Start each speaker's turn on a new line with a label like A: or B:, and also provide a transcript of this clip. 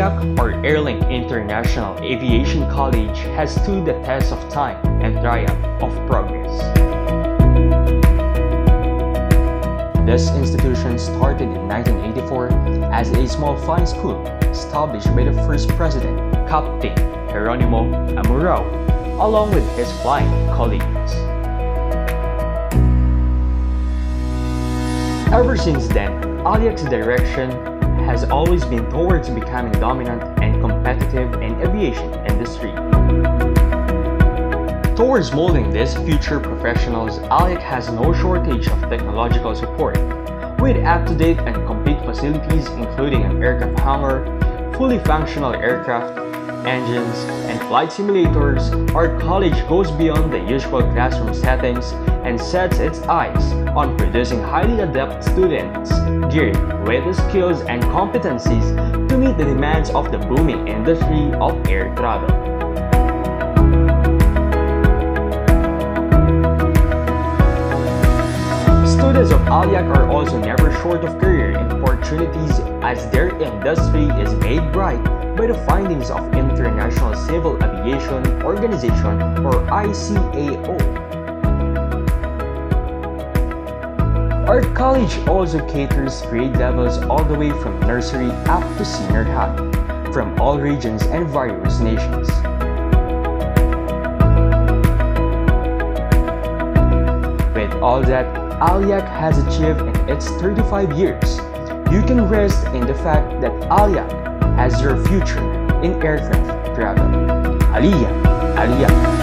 A: Aliac, or Airlink International Aviation College, has stood the test of time and triumph of progress. This institution started in 1984 as a small flying school established by the first president, Captain Geronimo Amurao, along with his flying colleagues. Ever since then, Aliac's direction has always been towards becoming dominant and competitive in aviation industry. Towards molding these future professionals, Aliac has no shortage of technological support, with up-to-date and complete facilities including an aircraft hangar, fully functional aircraft, engines, and flight simulators. Our college goes beyond the usual classroom settings and sets its eyes on producing highly adept students geared with the skills and competencies to meet the demands of the booming industry of air travel. Students of Aliac are also never short of career opportunities as their industry is made bright by the findings of International Civil Aviation Organization or ICAO. Our college also caters grade levels all the way from nursery up to senior high, from all regions and various nations. With all that Aliac has achieved in its 35 years, you can rest in the fact that Aliac has your future in aircraft travel. Aliac, Aliac.